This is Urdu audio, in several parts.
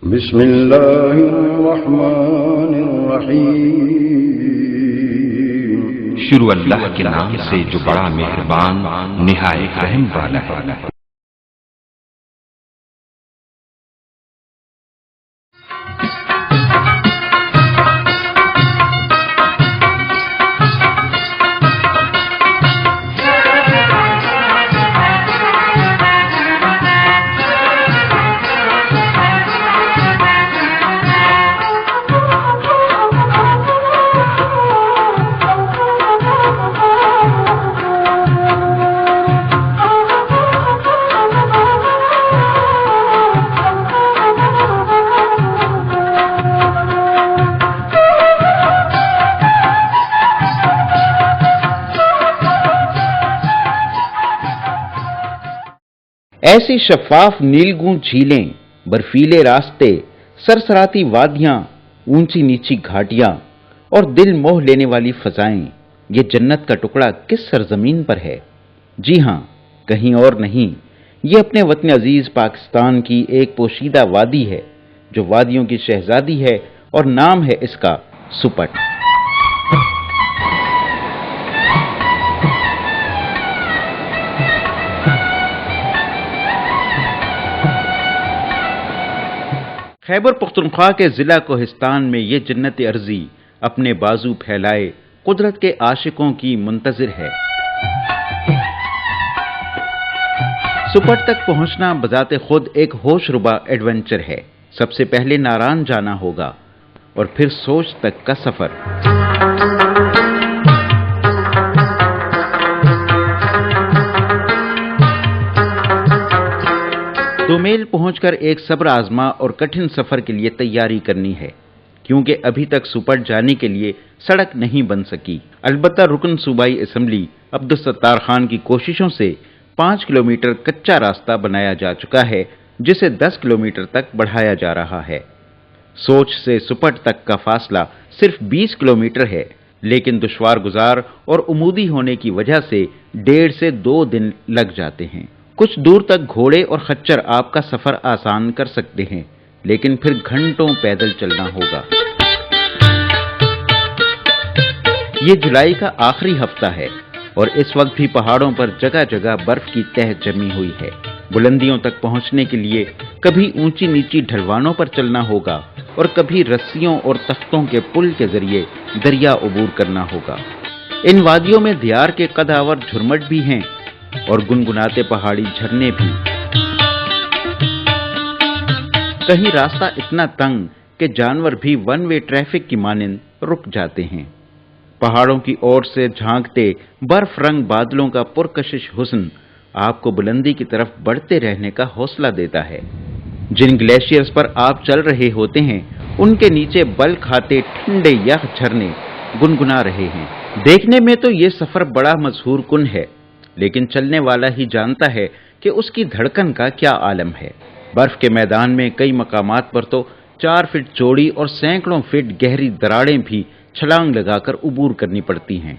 بسم اللہ الرحمن الرحیم۔ شروع اللہ کے نام سے جو بڑا مہربان نہایت رحم والا ہے۔ ایسی شفاف نیلگوں جھیلیں، برفیلے راستے، سرسراتی وادیاں، اونچی نیچی گھاٹیاں اور دل موہ لینے والی فضائیں، یہ جنت کا ٹکڑا کس سرزمین پر ہے؟ جی ہاں، کہیں اور نہیں، یہ اپنے وطن عزیز پاکستان کی ایک پوشیدہ وادی ہے جو وادیوں کی شہزادی ہے اور نام ہے اس کا سپٹ۔ خیبر پختونخوا کے ضلع کوہستان میں یہ جنت ارضی اپنے بازو پھیلائے قدرت کے عاشقوں کی منتظر ہے۔ سپٹ تک پہنچنا بذات خود ایک ہوش ربا ایڈونچر ہے۔ سب سے پہلے ناران جانا ہوگا اور پھر سوچ تک کا سفر۔ 2 میل پہنچ کر ایک صبر آزما اور کٹھن سفر کے لیے تیاری کرنی ہے، کیونکہ ابھی تک سپٹ جانے کے لیے سڑک نہیں بن سکی۔ البتہ رکن صوبائی اسمبلی عبدالستار خان کی کوششوں سے 5 کلومیٹر کچا راستہ بنایا جا چکا ہے، جسے 10 کلومیٹر تک بڑھایا جا رہا ہے۔ سوچ سے سپٹ تک کا فاصلہ صرف 20 کلومیٹر ہے، لیکن دشوار گزار اور عمودی ہونے کی وجہ سے 1.5 سے 2 دن لگ جاتے ہیں۔ کچھ دور تک گھوڑے اور خچر آپ کا سفر آسان کر سکتے ہیں، لیکن پھر گھنٹوں پیدل چلنا ہوگا۔ یہ جولائی کا آخری ہفتہ ہے اور اس وقت بھی پہاڑوں پر جگہ جگہ برف کی تہ جمی ہوئی ہے۔ بلندیوں تک پہنچنے کے لیے کبھی اونچی نیچی ڈھلوانوں پر چلنا ہوگا اور کبھی رسیوں اور تختوں کے پل کے ذریعے دریا عبور کرنا ہوگا۔ ان وادیوں میں دیار کے قدآور جھرمٹ بھی ہیں اور گنگناتے پہاڑی جھرنے بھی۔ کہیں راستہ اتنا تنگ کہ جانور بھی ون وے ٹریفک کی مانند رک جاتے ہیں۔ پہاڑوں کی اور سے جھانکتے برف رنگ بادلوں کا پرکشش حسن آپ کو بلندی کی طرف بڑھتے رہنے کا حوصلہ دیتا ہے۔ جن گلیشیئرز پر آپ چل رہے ہوتے ہیں، ان کے نیچے بل کھاتے ٹھنڈے یخ جھرنے گنگنا رہے ہیں۔ دیکھنے میں تو یہ سفر بڑا مسحور کن ہے، لیکن چلنے والا ہی جانتا ہے کہ اس کی دھڑکن کا کیا عالم ہے۔ برف کے میدان میں کئی مقامات پر تو 4 فٹ چوڑی اور سینکڑوں فٹ گہری دراڑیں بھی چھلانگ لگا کر عبور کرنی پڑتی ہیں۔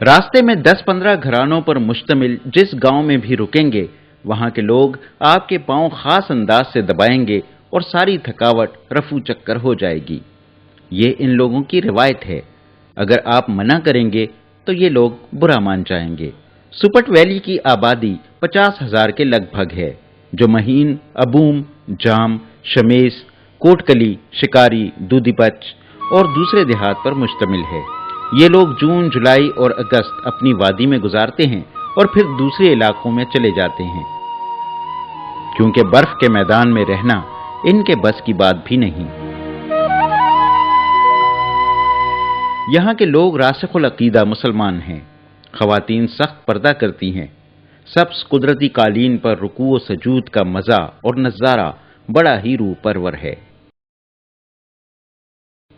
راستے میں 10-15 گھرانوں پر مشتمل جس گاؤں میں بھی رکیں گے، وہاں کے لوگ آپ کے پاؤں خاص انداز سے دبائیں گے اور ساری تھکاوٹ رفو چکر ہو جائے گی۔ یہ ان لوگوں کی روایت ہے، اگر آپ منع کریں گے تو یہ لوگ برا مان جائیں گے۔ سپٹ ویلی کی آبادی 50,000 کے لگ بھگ ہے، جو مہین، ابوم، جام، شمیس، کوٹ کلی، شکاری، دودھی پچ اور دوسرے دیہات پر مشتمل ہے۔ یہ لوگ جون، جولائی اور اگست اپنی وادی میں گزارتے ہیں اور پھر دوسرے علاقوں میں چلے جاتے ہیں، کیونکہ برف کے میدان میں رہنا ان کے بس کی بات بھی نہیں۔ یہاں کے لوگ راسخ العقیدہ مسلمان ہیں۔ خواتین سخت پردہ کرتی ہیں۔ سبز قدرتی قالین پر رکوع و سجود کا مزہ اور نظارہ بڑا ہی روح پرور ہے۔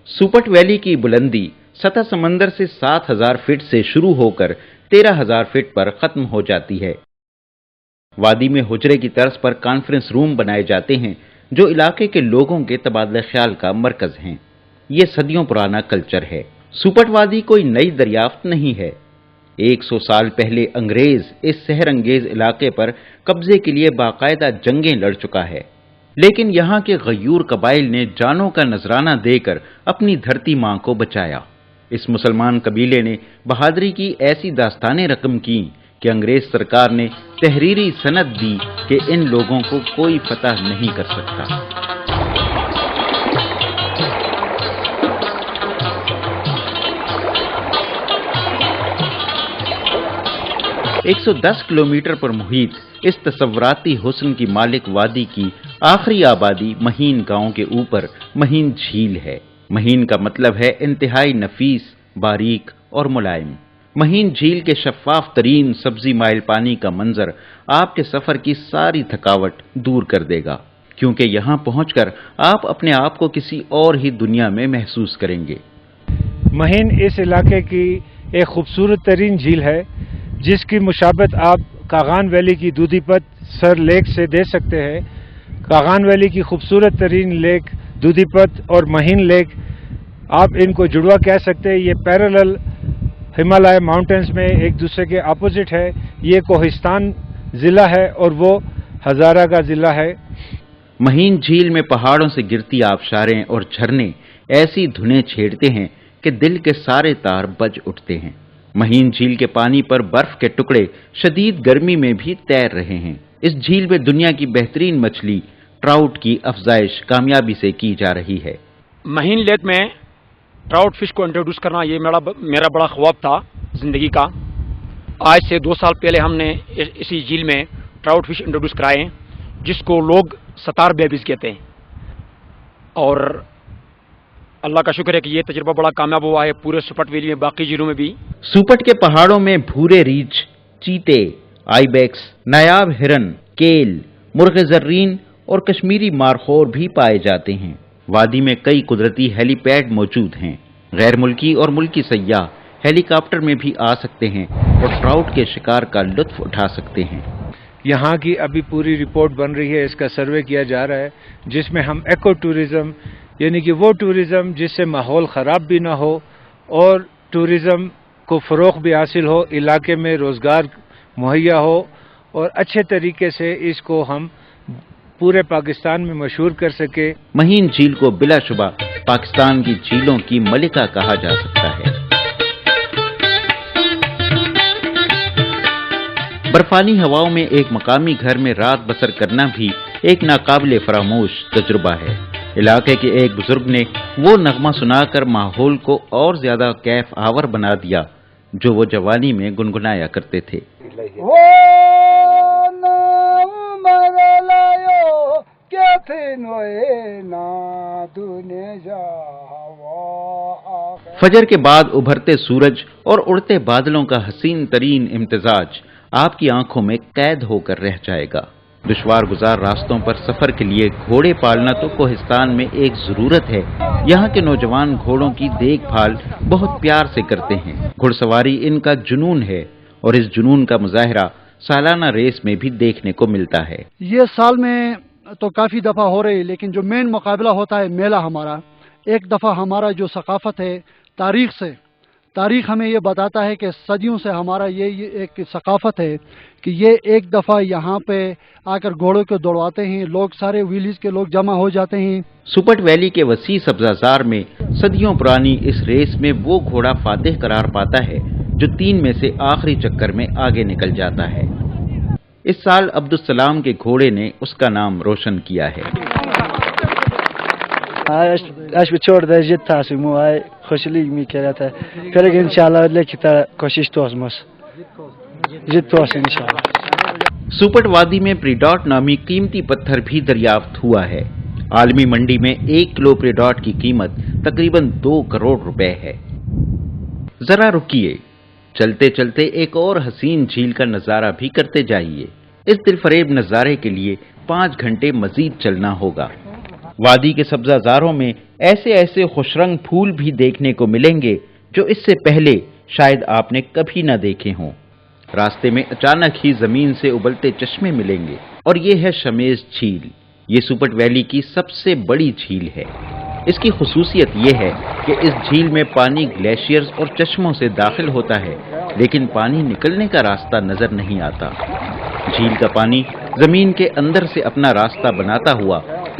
سپٹ ویلی کی بلندی سطح سمندر سے 7,000 فٹ سے شروع ہو کر 13,000 فٹ پر ختم ہو جاتی ہے۔ وادی میں حجرے کی طرز پر کانفرنس روم بنائے جاتے ہیں جو علاقے کے لوگوں کے تبادلہ خیال کا مرکز ہیں۔ یہ صدیوں پرانا کلچر ہے۔ سپٹ وادی کوئی نئی دریافت نہیں ہے۔ 100 سال پہلے انگریز اس سحر انگیز علاقے پر قبضے کے لیے باقاعدہ جنگیں لڑ چکا ہے۔ لیکن یہاں کے غیور قبائل نے جانوں کا نذرانہ دے کر اپنی دھرتی ماں کو بچایا۔ اس مسلمان قبیلے نے بہادری کی ایسی داستانیں رقم کی کہ انگریز سرکار نے تحریری سند دی کہ ان لوگوں کو کوئی فتح نہیں کر سکتا۔ 110 کلومیٹر پر محیط اس تصوراتی حسن کی مالک وادی کی آخری آبادی مہین گاؤں کے اوپر مہین جھیل ہے۔ مہین کا مطلب ہے انتہائی نفیس، باریک اور ملائم۔ مہین جھیل کے شفاف ترین سبزی مائل پانی کا منظر آپ کے سفر کی ساری تھکاوٹ دور کر دے گا، کیونکہ یہاں پہنچ کر آپ اپنے آپ کو کسی اور ہی دنیا میں محسوس کریں گے۔ مہین اس علاقے کی ایک خوبصورت ترین جھیل ہے، جس کی مشابہت آپ کاغان ویلی کی دودھی پت سر لیک سے دے سکتے ہیں۔ کاغان ویلی کی خوبصورت ترین لیک دودھی پت اور مہین لیک، آپ ان کو جڑوا کہہ سکتے ہیں۔ یہ پیرالل ہمالیہ ماؤنٹینز میں ایک دوسرے کے اپوزٹ ہے۔ یہ کوہستان ضلع ہے اور وہ ہزارہ کا ضلع ہے۔ مہین جھیل میں پہاڑوں سے گرتی آبشاریں اور جھرنے ایسی دھنیں چھیڑتے ہیں کہ دل کے سارے تار بج اٹھتے ہیں۔ مہین جھیل کے پانی پر برف کے ٹکڑے شدید گرمی میں بھی تیر رہے ہیں۔ اس جھیل میں دنیا کی بہترین مچھلی ٹراؤٹ کی افزائش کامیابی سے کی جا رہی ہے۔ مہین لیک میں ٹراؤٹ فش کو انٹروڈیوس کرنا یہ میرا بڑا خواب تھا زندگی کا۔ آج سے 2 سال پہلے ہم نے اسی جھیل میں ٹراؤٹ فش انٹروڈیوس کرائے، جس کو لوگ ستار بیبیز کہتے ہیں، اور اللہ کا شکر ہے کہ یہ تجربہ بڑا کامیاب ہوا ہے پورے سوپٹ ویلی میں، باقی جھیلوں میں بھی۔ سوپٹ کے پہاڑوں میں بھورے ریچھ، چیتے، آئی بیکس، نایاب ہرن، کیل، مرغ زرین اور کشمیری مارخور بھی پائے جاتے ہیں۔ وادی میں کئی قدرتی ہیلی پیڈ موجود ہیں۔ غیر ملکی اور ملکی سیاح ہیلی کاپٹر میں بھی آ سکتے ہیں اور ٹراؤٹ کے شکار کا لطف اٹھا سکتے ہیں۔ یہاں کی ابھی پوری رپورٹ بن رہی ہے، اس کا سروے کیا جا رہا ہے، جس میں ہم ایکو ٹورزم، یعنی کہ وہ ٹورزم جس سے ماحول خراب بھی نہ ہو اور ٹورزم کو فروغ بھی حاصل ہو، علاقے میں روزگار مہیا ہو اور اچھے طریقے سے اس کو ہم پورے پاکستان میں مشہور کر سکے۔ مہین جھیل کو بلا شبہ پاکستان کی جھیلوں کی ملکہ کہا جا سکتا ہے۔ برفانی ہواؤں میں ایک مقامی گھر میں رات بسر کرنا بھی ایک ناقابل فراموش تجربہ ہے۔ علاقے کے ایک بزرگ نے وہ نغمہ سنا کر ماحول کو اور زیادہ کیف آور بنا دیا جو وہ جوانی میں گنگنایا کرتے تھے۔ فجر کے بعد ابھرتے سورج اور اڑتے بادلوں کا حسین ترین امتزاج آپ کی آنکھوں میں قید ہو کر رہ جائے گا۔ دشوار گزار راستوں پر سفر کے لیے گھوڑے پالنا تو کوہستان میں ایک ضرورت ہے۔ یہاں کے نوجوان گھوڑوں کی دیکھ بھال بہت پیار سے کرتے ہیں۔ گھڑ سواری ان کا جنون ہے اور اس جنون کا مظاہرہ سالانہ ریس میں بھی دیکھنے کو ملتا ہے۔ یہ سال میں تو کافی دفعہ ہو رہی ہے، لیکن جو مین مقابلہ ہوتا ہے میلہ ہمارا، ایک دفعہ ہمارا جو ثقافت ہے تاریخ ہمیں یہ بتاتا ہے کہ صدیوں سے ہمارا یہ ایک ثقافت ہے کہ یہ ایک دفعہ یہاں پہ آ کر گھوڑوں کو دوڑواتے ہیں، لوگ سارے ویلیز کے لوگ جمع ہو جاتے ہیں۔ سوپٹ ویلی کے وسیع سبزہ میں صدیوں پرانی اس ریس میں وہ گھوڑا فاتح قرار پاتا ہے جو 3 میں سے آخری چکر میں آگے نکل جاتا ہے۔ اس سال عبدالسلام کے گھوڑے نے اس کا نام روشن کیا ہے۔ اش بچور د جت تاسو مو خوشلی می کرتا کرے انشاءاللہ لکھتا کوشش تو اسمس جت تو انشاءاللہ۔ سوپٹ وادی میں پریڈاٹ نامی قیمتی پتھر بھی دریافت ہوا ہے۔ عالمی منڈی میں 1 کلو پریڈاٹ کی قیمت تقریباً 2 کروڑ روپے ہے۔ ذرا رکیے، چلتے چلتے ایک اور حسین جھیل کا نظارہ بھی کرتے جائیے۔ اس دل فریب نظارے کے لیے 5 گھنٹے مزید چلنا ہوگا۔ وادی کے سبزہ زاروں میں ایسے خوش رنگ پھول بھی دیکھنے کو ملیں گے جو اس سے پہلے شاید آپ نے کبھی نہ دیکھے ہوں۔ راستے میں اچانک ہی زمین سے ابلتے چشمے ملیں گے، اور یہ ہے شمیز جھیل۔ یہ سوپٹ ویلی کی سب سے بڑی جھیل ہے۔ اس کی خصوصیت یہ ہے کہ اس جھیل میں پانی گلیشیئرز اور چشموں سے داخل ہوتا ہے، لیکن پانی نکلنے کا راستہ نظر نہیں آتا۔ جھیل کا پانی زمین کے اندر سے اپنا راستہ بناتا ہوا